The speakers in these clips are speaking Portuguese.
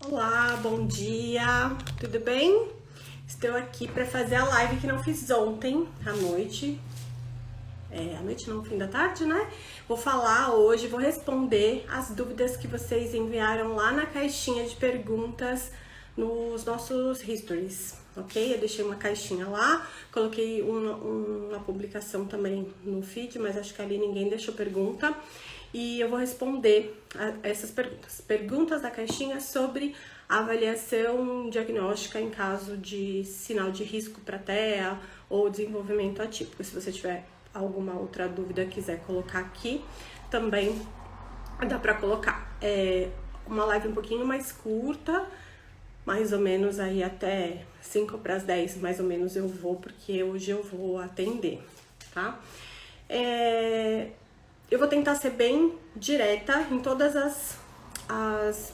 Olá, bom dia, tudo bem? Estou aqui para fazer a live que não fiz ontem à noite. À noite não, no fim da tarde, né? Vou falar hoje, vou responder as dúvidas que vocês enviaram lá na caixinha de perguntas nos nossos histories, ok? Eu deixei uma caixinha lá, coloquei uma publicação também no feed, mas acho que ali ninguém deixou pergunta. E eu vou responder essas perguntas. Perguntas da caixinha sobre avaliação diagnóstica em caso de sinal de risco para TEA ou desenvolvimento atípico. Se você tiver alguma outra dúvida quiser colocar aqui, também dá para colocar. É uma live um pouquinho mais curta, mais ou menos aí até 5 para as 10, mais ou menos eu vou, porque hoje eu vou atender, tá? Eu vou tentar ser bem direta em todas as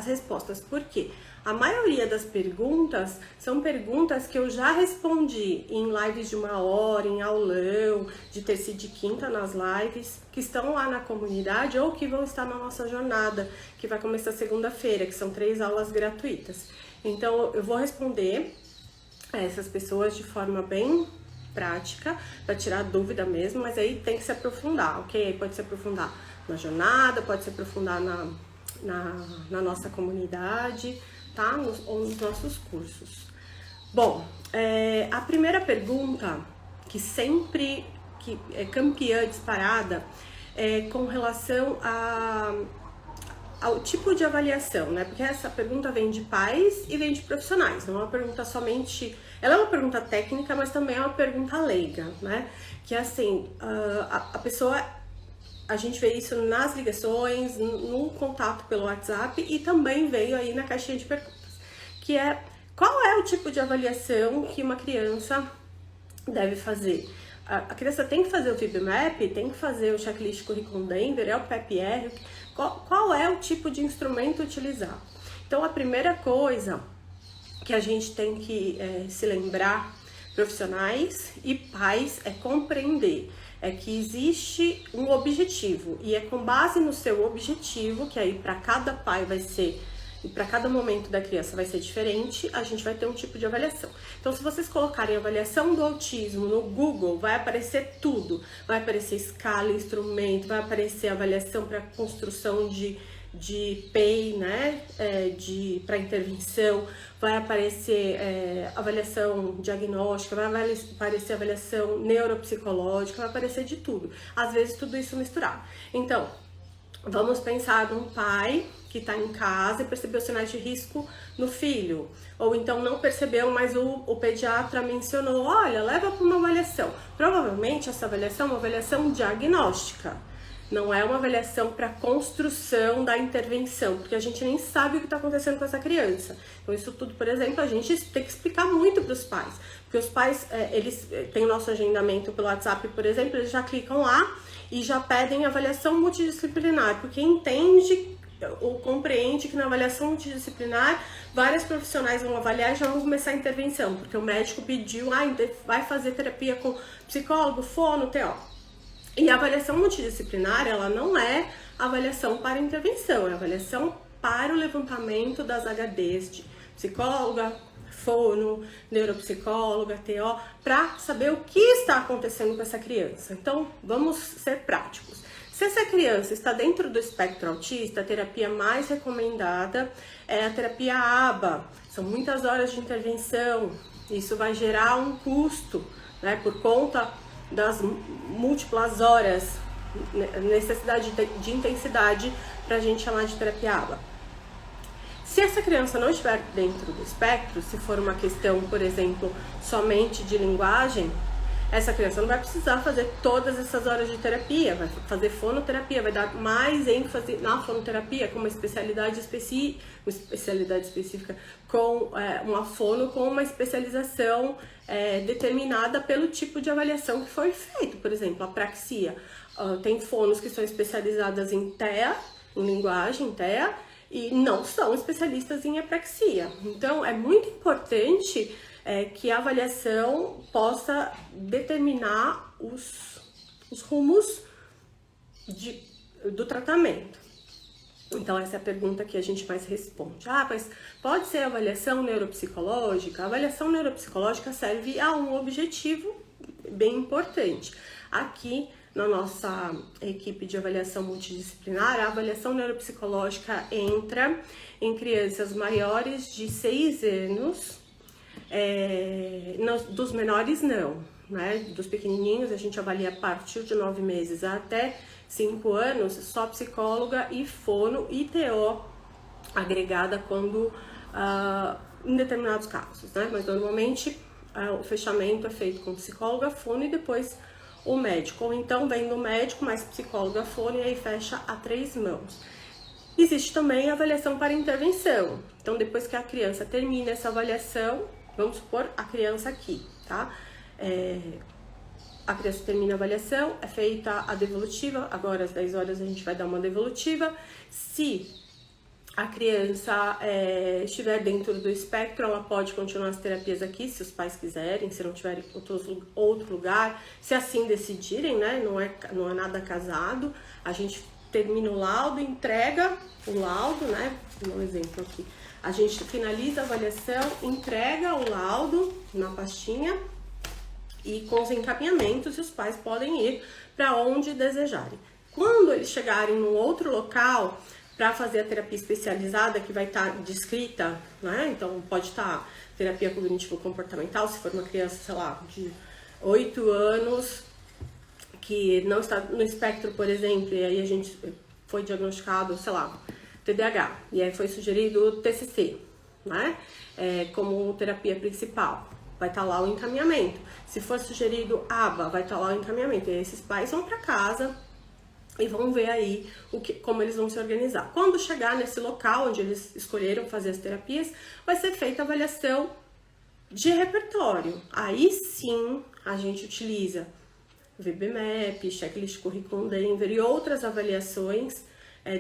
respostas, porque a maioria das perguntas são perguntas que eu já respondi em lives de 1 hora, em aulão, de terça e de quinta nas lives, que estão lá na comunidade ou que vão estar na nossa jornada, que vai começar segunda-feira, que são 3 aulas gratuitas. Então, eu vou responder a essas pessoas de forma bem prática, para tirar dúvida mesmo, mas aí tem que se aprofundar, ok? Aí pode se aprofundar na jornada, pode se aprofundar na nossa comunidade, tá? Ou nos nossos cursos. Bom, a primeira pergunta, que sempre que é campeã disparada, é com relação ao tipo de avaliação, né? Porque essa pergunta vem de pais e vem de profissionais, não é uma pergunta somente... Ela é uma pergunta técnica, mas também é uma pergunta leiga, né? Que assim, a pessoa... A gente vê isso nas ligações, no contato pelo WhatsApp e também veio aí na caixinha de perguntas, que é qual é o tipo de avaliação que uma criança deve fazer? A criança tem que fazer o FIBMAP, tem que fazer o checklist curriculum Denver, é o PEP-R, qual é o tipo de instrumento utilizar? Então, a primeira coisa que a gente tem que se lembrar, profissionais e pais, é compreender que existe um objetivo e é com base no seu objetivo, que aí para cada pai vai ser e para cada momento da criança vai ser diferente, a gente vai ter um tipo de avaliação. Então, se vocês colocarem avaliação do autismo no Google, vai aparecer tudo. Vai aparecer escala, instrumento, vai aparecer avaliação para construção de PEI, né, para intervenção, vai aparecer avaliação diagnóstica, vai aparecer avaliação neuropsicológica, vai aparecer de tudo. Às vezes tudo isso misturado. Então, vamos pensar num pai que está em casa e percebeu sinais de risco no filho, ou então não percebeu, mas o pediatra mencionou, olha, leva para uma avaliação. Provavelmente essa avaliação é uma avaliação diagnóstica, não é uma avaliação para construção da intervenção, porque a gente nem sabe o que está acontecendo com essa criança. Então isso tudo, por exemplo, a gente tem que explicar muito para os pais, porque os pais, eles têm o nosso agendamento pelo WhatsApp, por exemplo, eles já clicam lá e já pedem avaliação multidisciplinar, porque entende ou compreende que na avaliação multidisciplinar vários profissionais vão avaliar e já vão começar a intervenção, porque o médico pediu, vai fazer terapia com psicólogo, fono, TO. E a avaliação multidisciplinar, ela não é avaliação para intervenção, é avaliação para o levantamento das HDs de psicóloga, fono, neuropsicóloga, TO, para saber o que está acontecendo com essa criança. Então, vamos ser práticos. Se essa criança está dentro do espectro autista, a terapia mais recomendada é a terapia ABA. São muitas horas de intervenção, isso vai gerar um custo, né, por conta das múltiplas horas, necessidade de intensidade para a gente chamar de terapia ABA. Se essa criança não estiver dentro do espectro, se for uma questão, por exemplo, somente de linguagem, essa criança não vai precisar fazer todas essas horas de terapia, vai fazer fonoterapia, vai dar mais ênfase na fonoterapia com uma especialidade específica, com uma fono com uma especialização determinada pelo tipo de avaliação que foi feito. Por exemplo, a praxia. Tem fonos que são especializadas em TEA, em linguagem, TEA, e não são especialistas em apraxia. Então, é muito importante que a avaliação possa determinar os rumos do tratamento. Então, essa é a pergunta que a gente mais responde. Ah, mas pode ser avaliação neuropsicológica? A avaliação neuropsicológica serve a um objetivo bem importante. Aqui, na nossa equipe de avaliação multidisciplinar, a avaliação neuropsicológica entra em crianças maiores de 6 anos, dos menores não, né? Dos pequenininhos a gente avalia a partir de 9 meses até 5 anos, só psicóloga e fono e TO agregada quando, em determinados casos, né? Mas normalmente o fechamento é feito com psicóloga, fono e depois o médico. Ou então vem do médico, mais psicóloga, fono e aí fecha a 3 mãos. Existe também a avaliação para intervenção. Então depois que a criança termina essa avaliação, vamos supor a criança aqui, tá? A criança termina a avaliação, é feita a devolutiva, agora às 10 horas a gente vai dar uma devolutiva. Se a criança estiver dentro do espectro, ela pode continuar as terapias aqui, se os pais quiserem, se não tiverem outro lugar, se assim decidirem, né? Não é nada casado. A gente termina o laudo, entrega o laudo, né? Vou dar um exemplo aqui. A gente finaliza a avaliação, entrega o laudo na pastinha, e com os encaminhamentos, os pais podem ir para onde desejarem. Quando eles chegarem num outro local para fazer a terapia especializada, que vai estar descrita, né? Então pode estar terapia cognitivo-comportamental, se for uma criança, sei lá, de 8 anos, que não está no espectro, por exemplo, e aí a gente foi diagnosticado, sei lá, TDAH, e aí foi sugerido o TCC, né? Como terapia principal. Vai estar lá o encaminhamento. Se for sugerido ABA, vai estar lá o encaminhamento. E aí esses pais vão para casa e vão ver aí como eles vão se organizar. Quando chegar nesse local onde eles escolheram fazer as terapias, vai ser feita a avaliação de repertório. Aí sim a gente utiliza VB-MAP, checklist curriculum Denver e outras avaliações,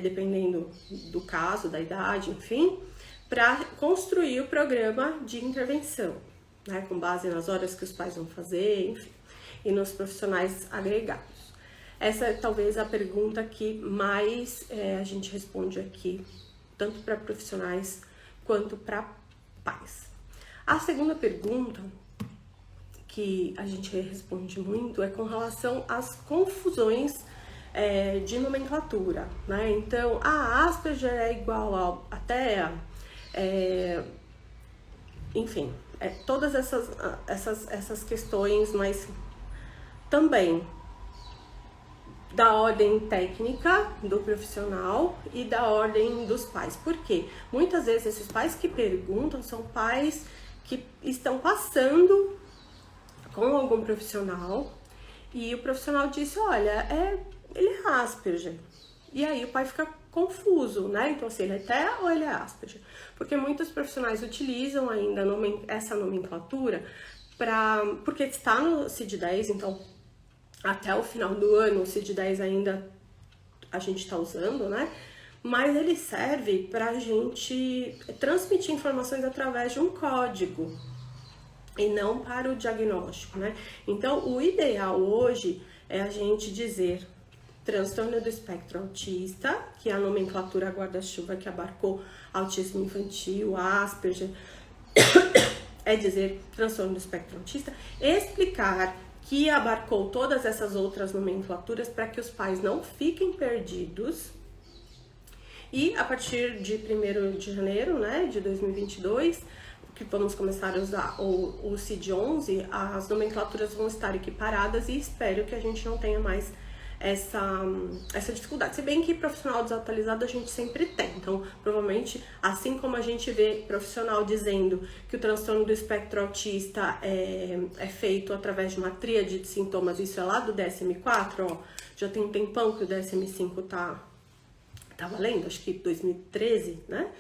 dependendo do caso, da idade, enfim, para construir o programa de intervenção, né, com base nas horas que os pais vão fazer, enfim, e nos profissionais agregados. Essa é talvez a pergunta que mais a gente responde aqui, tanto para profissionais quanto para pais. A segunda pergunta que a gente responde muito é com relação às confusões de nomenclatura, né? Então, a Asperger é igual a TEA, enfim, todas essas questões, mas também da ordem técnica do profissional e da ordem dos pais. Por quê? Muitas vezes esses pais que perguntam são pais que estão passando com algum profissional e o profissional disse, olha, ele é Asperger. E aí o pai fica confuso, né? Então, se ele é TEA ou ele é Asperger. Porque muitos profissionais utilizam ainda essa nomenclatura porque está no CID-10, então até o final do ano o CID-10 ainda a gente está usando, né? Mas ele serve para a gente transmitir informações através de um código e não para o diagnóstico, né? Então, o ideal hoje é a gente dizer transtorno do espectro autista, que é a nomenclatura guarda-chuva que abarcou autismo infantil, Asperger, é dizer transtorno do espectro autista, explicar que abarcou todas essas outras nomenclaturas para que os pais não fiquem perdidos. E a partir de 1º de janeiro, né, de 2022, que vamos começar a usar o CID-11, as nomenclaturas vão estar equiparadas e espero que a gente não tenha mais essa dificuldade. Se bem que profissional desatualizado a gente sempre tem. Então, provavelmente, assim como a gente vê profissional dizendo que o transtorno do espectro autista é feito através de uma tríade de sintomas, isso é lá do DSM-4, ó, já tem um tempão que o DSM-5 tá valendo, acho que 2013, né?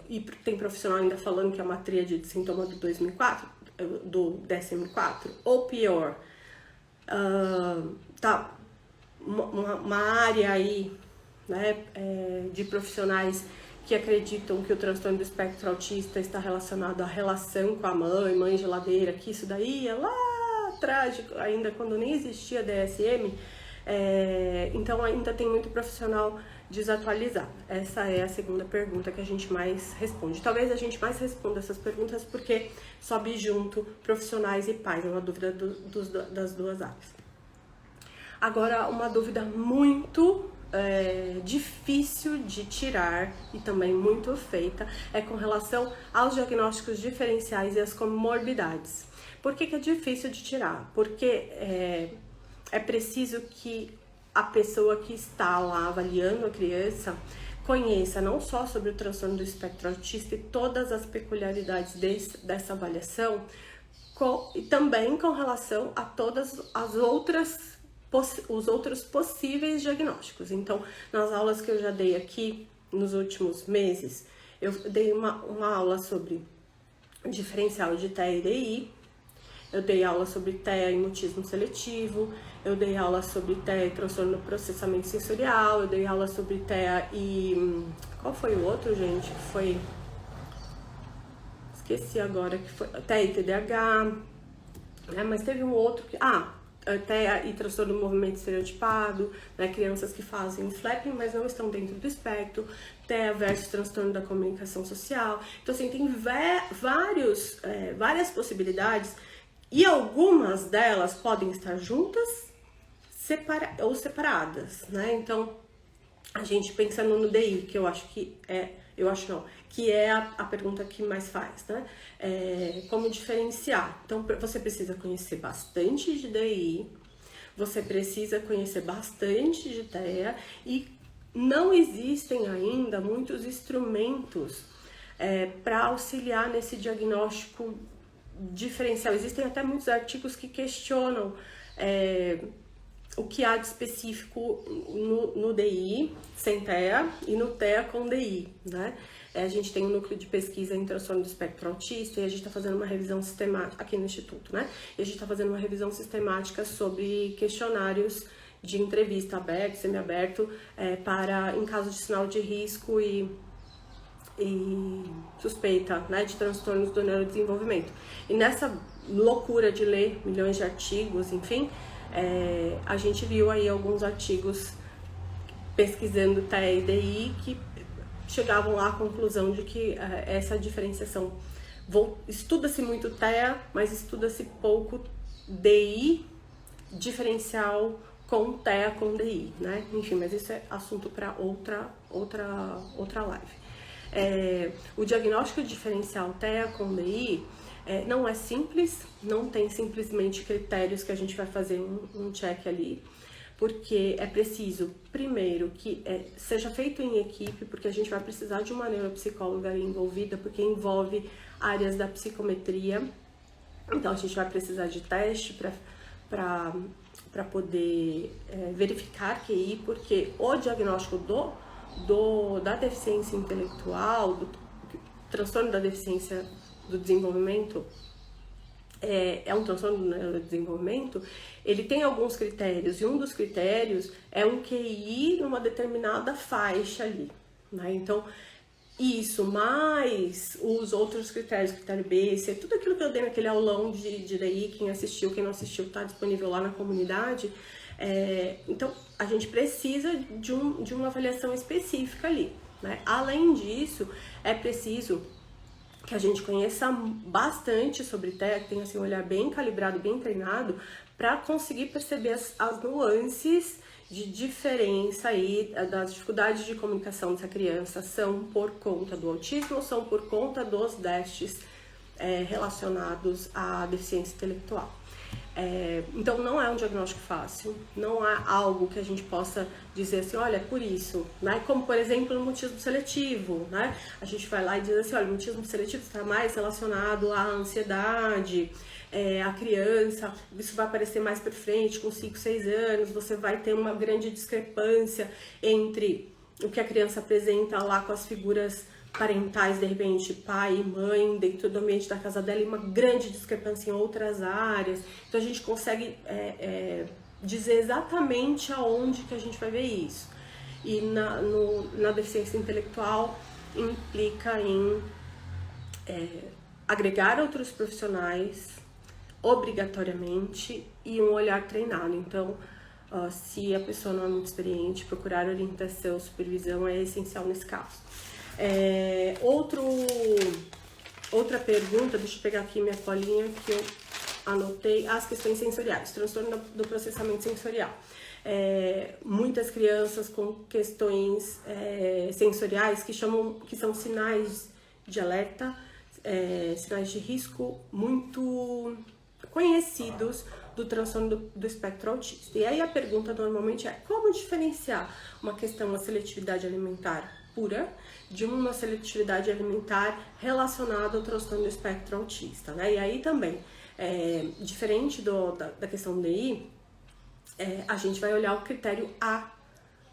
E tem profissional ainda falando que é uma tríade de sintoma do 2004, do DSM-4, ou pior, tá uma área aí, né, de profissionais que acreditam que o transtorno do espectro autista está relacionado à relação com a mãe geladeira, que isso daí é lá atrás, ainda quando nem existia DSM, então ainda tem muito profissional desatualizada? Essa é a segunda pergunta que a gente mais responde. Talvez a gente mais responda essas perguntas porque sobe junto profissionais e pais, é uma dúvida das duas áreas. Agora, uma dúvida muito difícil de tirar e também muito feita é com relação aos diagnósticos diferenciais e as comorbidades. Por que é difícil de tirar? Porque é preciso que a pessoa que está lá avaliando a criança conheça não só sobre o transtorno do espectro autista e todas as peculiaridades dessa avaliação, e também com relação a todas as os outros possíveis diagnósticos. Então, nas aulas que eu já dei aqui nos últimos meses, eu dei uma aula sobre diferencial de TEA e DI, eu dei aula sobre TEA e mutismo seletivo, eu dei aula sobre TEA e transtorno do processamento sensorial, eu dei aula sobre TEA e... Qual foi o outro, gente? Que foi... Esqueci agora, que foi TEA e TDAH, né? Mas teve um outro que... TEA e transtorno do movimento estereotipado, né? Crianças que fazem flapping, mas não estão dentro do espectro, TEA versus transtorno da comunicação social. Então, assim, tem várias possibilidades e algumas delas podem estar juntas ou separadas, né? Então, a gente pensando no DI, que eu acho que que é a pergunta que mais faz, né? Como diferenciar? Então, você precisa conhecer bastante de DI, você precisa conhecer bastante de TEA e não existem ainda muitos instrumentos para auxiliar nesse diagnóstico diferencial. Existem até muitos artigos que questionam o que há de específico no DI sem TEA e no TEA com DI, né? A gente tem um núcleo de pesquisa em transtorno do espectro autista e a gente está fazendo uma revisão sistemática aqui no Instituto, né? E a gente está fazendo uma revisão sistemática sobre questionários de entrevista aberto, semiaberto, em caso de sinal de risco e suspeita, né, de transtornos do neurodesenvolvimento. E nessa loucura de ler milhões de artigos, enfim, a gente viu aí alguns artigos pesquisando TEA e DI que chegavam lá à conclusão de que essa diferenciação, estuda-se muito TEA, mas estuda-se pouco DI diferencial com TEA com DI, né? Enfim, mas isso é assunto para outra live. O diagnóstico diferencial TEA com DI não é simples, não tem simplesmente critérios que a gente vai fazer um check ali, porque é preciso, primeiro, que seja feito em equipe, porque a gente vai precisar de uma neuropsicóloga ali envolvida, porque envolve áreas da psicometria, então a gente vai precisar de teste para poder verificar QI, porque o diagnóstico da deficiência intelectual, do transtorno da deficiência do desenvolvimento, é um transtorno do neurodesenvolvimento, ele tem alguns critérios, e um dos critérios é um QI numa determinada faixa ali, né? Então, isso, mais os outros critérios, critério B, C, tudo aquilo que eu dei naquele aulão de DI, quem assistiu, quem não assistiu, tá disponível lá na comunidade. Então, a gente precisa de uma avaliação específica ali, né? Além disso, é preciso que a gente conheça bastante sobre TEA, que tenha assim, um olhar bem calibrado, bem treinado, para conseguir perceber as nuances de diferença aí das dificuldades de comunicação dessa criança, são por conta do autismo ou são por conta dos déficits relacionados à deficiência intelectual. Então não é um diagnóstico fácil, não há algo que a gente possa dizer assim, olha, é por isso, né? Como por exemplo no mutismo seletivo, né? A gente vai lá e diz assim, olha, o mutismo seletivo está mais relacionado à ansiedade, a criança, isso vai aparecer mais para frente, com 5, 6 anos, você vai ter uma grande discrepância entre o que a criança apresenta lá com as figuras parentais, de repente, pai e mãe, dentro do ambiente da casa dela, e uma grande discrepância em outras áreas. Então a gente consegue dizer exatamente aonde que a gente vai ver isso. E na deficiência intelectual implica em agregar outros profissionais obrigatoriamente e um olhar treinado. Então Se a pessoa não é muito experiente, procurar orientação, supervisão é essencial nesse caso. Outra pergunta, deixa eu pegar aqui minha colinha que eu anotei, as questões sensoriais, transtorno do processamento sensorial. Muitas crianças com questões sensoriais que são sinais de alerta, sinais de risco muito conhecidos do transtorno do espectro autista. E aí a pergunta normalmente é: como diferenciar uma seletividade alimentar pura de uma seletividade alimentar relacionada ao transtorno do espectro autista, né? E aí também, diferente da questão do DI, a gente vai olhar o critério A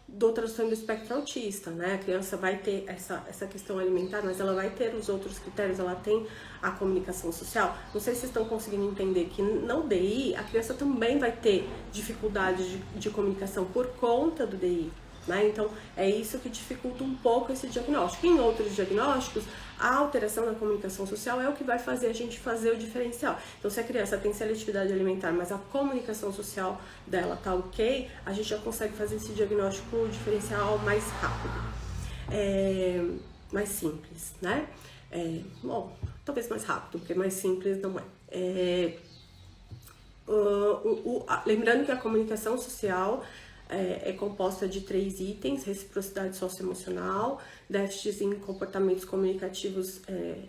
do transtorno do espectro autista, né? A criança vai ter essa questão alimentar, mas ela vai ter os outros critérios, ela tem a comunicação social. Não sei se vocês estão conseguindo entender que no DI, a criança também vai ter dificuldade de comunicação por conta do DI, né? Então, é isso que dificulta um pouco esse diagnóstico. Em outros diagnósticos, a alteração da comunicação social é o que vai fazer a gente fazer o diferencial. Então, se a criança tem seletividade alimentar, mas a comunicação social dela tá ok, a gente já consegue fazer esse diagnóstico diferencial mais rápido. Mais simples, né? Bom, talvez mais rápido, porque mais simples não é. Lembrando que a comunicação social é composta de 3 itens: reciprocidade socioemocional, déficits em comportamentos comunicativos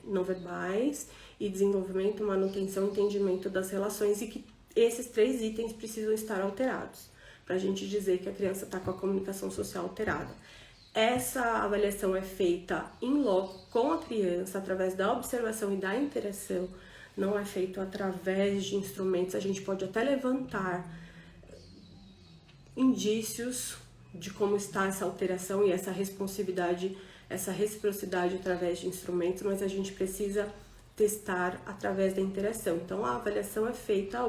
não verbais e desenvolvimento, manutenção e entendimento das relações, e que esses 3 itens precisam estar alterados para a gente dizer que a criança está com a comunicação social alterada. Essa avaliação é feita in loco com a criança através da observação e da interação, não é feito através de instrumentos. A gente pode até levantar indícios de como está essa alteração e essa responsividade, essa reciprocidade através de instrumentos, mas a gente precisa testar através da interação. Então, a avaliação é feita,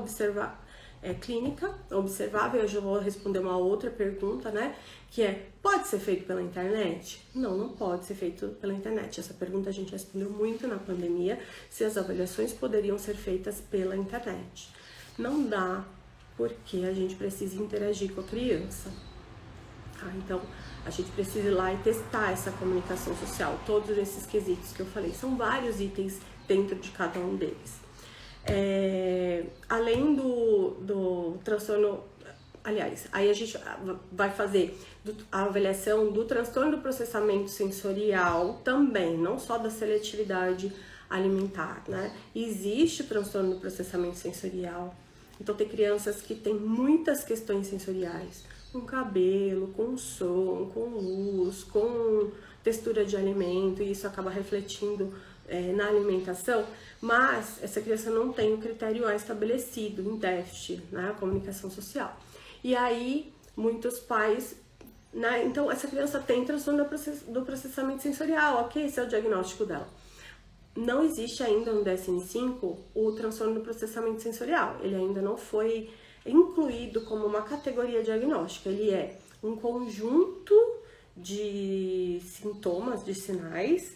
clínica, observável. Eu já vou responder uma outra pergunta, né? Que pode ser feito pela internet? Não, não pode ser feito pela internet. Essa pergunta a gente respondeu muito na pandemia, se as avaliações poderiam ser feitas pela internet. Não dá, porque a gente precisa interagir com a criança. Então, a gente precisa ir lá e testar essa comunicação social, todos esses quesitos que eu falei. São vários itens dentro de cada um deles. Além do transtorno, aliás, aí a gente vai fazer a avaliação do transtorno do processamento sensorial também, não só da seletividade alimentar, né? Existe o transtorno do processamento sensorial. Então, tem crianças que têm muitas questões sensoriais, com cabelo, com som, com luz, com textura de alimento, e isso acaba refletindo na alimentação, mas essa criança não tem o critério A estabelecido em déficit, né, a comunicação social. E aí, muitos pais, né, então essa criança tem transtorno do processamento sensorial, ok, esse é o diagnóstico dela. Não existe ainda no DSM-5 o transtorno do processamento sensorial, ele ainda não foi incluído como uma categoria diagnóstica, ele é um conjunto de sintomas, de sinais,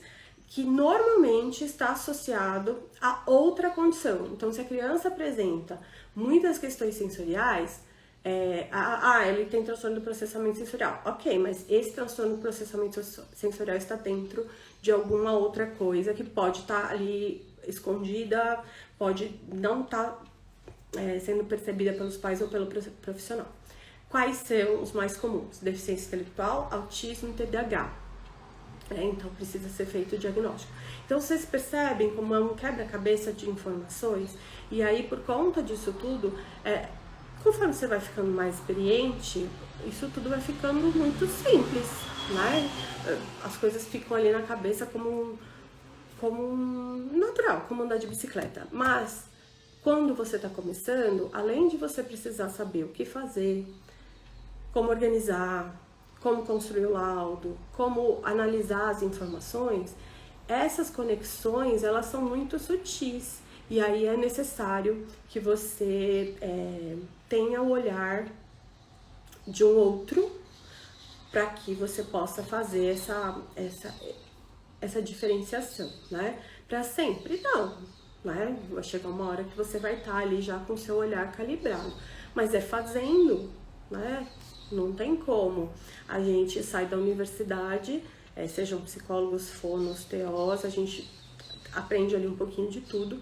que normalmente está associado a outra condição. Então, se a criança apresenta muitas questões sensoriais, ele tem transtorno do processamento sensorial. Ok, mas esse transtorno do processamento sensorial está dentro de alguma outra coisa que pode estar ali escondida, pode não estar sendo percebida pelos pais ou pelo profissional. Quais são os mais comuns? Deficiência intelectual, autismo e TDAH. Então, precisa ser feito o diagnóstico. Então, vocês percebem como é um quebra-cabeça de informações, e aí, por conta disso tudo, conforme você vai ficando mais experiente, isso tudo vai ficando muito simples, né? As coisas ficam ali na cabeça como natural, como andar de bicicleta. Mas, quando você está começando, além de você precisar saber o que fazer, como organizar, como construir o laudo, como analisar as informações, essas conexões, elas são muito sutis. E aí é necessário que você tenha o olhar de um outro para que você possa fazer essa diferenciação, né? Para sempre, não, né? Vai chegar uma hora que você vai estar ali já com o seu olhar calibrado. Mas é fazendo né? Não tem como. A gente sai da universidade, sejam psicólogos, fonos, TOs, a gente aprende ali um pouquinho de tudo,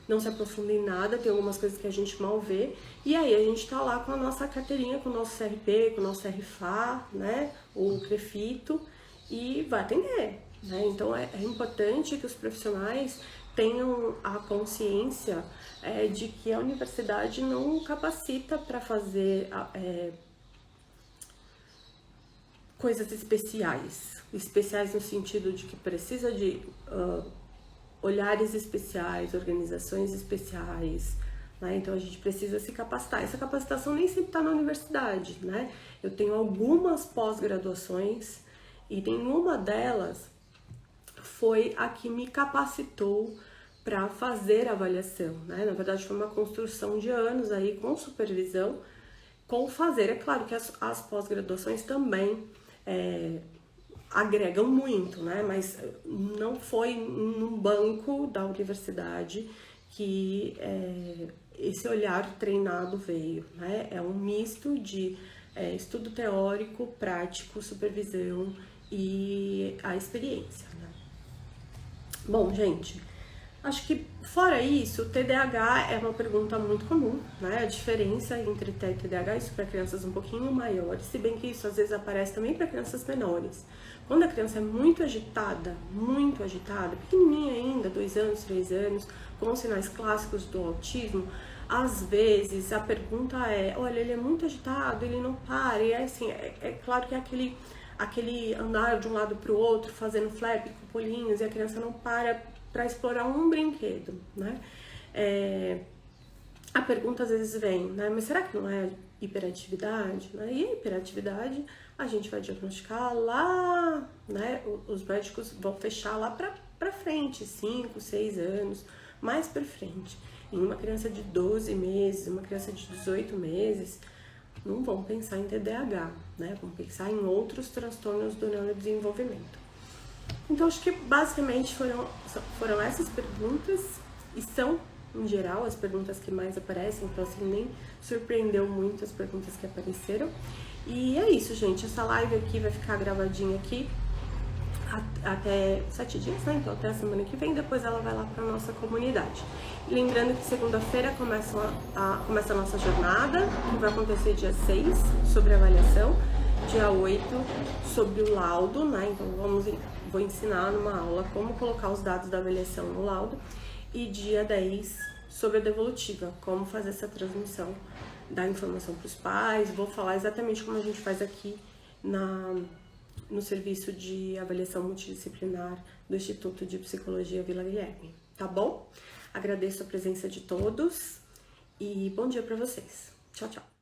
não se aprofunda em nada, tem algumas coisas que a gente mal vê, e aí a gente tá lá com a nossa carteirinha, com o nosso CRP, com o nosso RFA, né, o CREFITO, e vai atender, né? Então é importante que os profissionais tenham a consciência de que a universidade não capacita para fazer coisas especiais no sentido de que precisa de olhares especiais, organizações especiais, né? Então a gente precisa se capacitar. Essa capacitação nem sempre está na universidade, né? Eu tenho algumas pós-graduações e nenhuma delas foi a que me capacitou para fazer a avaliação, né? Na verdade foi uma construção de anos aí com supervisão, com fazer. É claro que as pós-graduações também agregam muito, né? Mas não foi num banco da universidade que esse olhar treinado veio, né? É um misto de estudo teórico, prático, supervisão e a experiência, né? Bom, gente, acho que fora isso, TDAH é uma pergunta muito comum, né? A diferença entre TEA e TDAH, isso para crianças um pouquinho maiores, se bem que isso às vezes aparece também para crianças menores. Quando a criança é muito agitada, pequenininha ainda, 2 anos, 3 anos, com sinais clássicos do autismo, às vezes a pergunta é, olha, ele é muito agitado, ele não para, e assim, é claro que é aquele andar de um lado para o outro, fazendo flap com pulinhos, e a criança não para explorar um brinquedo, né? A pergunta às vezes vem, né? Mas será que não é hiperatividade? Né? E a hiperatividade a gente vai diagnosticar lá, né? Os médicos vão fechar lá para frente, 5, 6 anos, mais para frente. Em uma criança de 12 meses, uma criança de 18 meses, não vão pensar em TDAH, né? Vão pensar em outros transtornos do neurodesenvolvimento. Então, acho que basicamente foram essas perguntas, e são, em geral, as perguntas que mais aparecem, então assim, nem surpreendeu muito as perguntas que apareceram. E é isso, gente, essa live aqui vai ficar gravadinha aqui até 7 dias, né? Então até a semana que vem, depois ela vai lá para nossa comunidade. E lembrando que segunda-feira começa a nossa jornada, que vai acontecer dia 6, sobre avaliação, dia 8, sobre o laudo, né? Então vou ensinar numa aula como colocar os dados da avaliação no laudo, e dia 10 sobre a devolutiva, como fazer essa transmissão da informação para os pais. Vou falar exatamente como a gente faz aqui no serviço de avaliação multidisciplinar do Instituto de Psicologia Vila Guilherme, tá bom? Agradeço a presença de todos e bom dia para vocês. Tchau, tchau.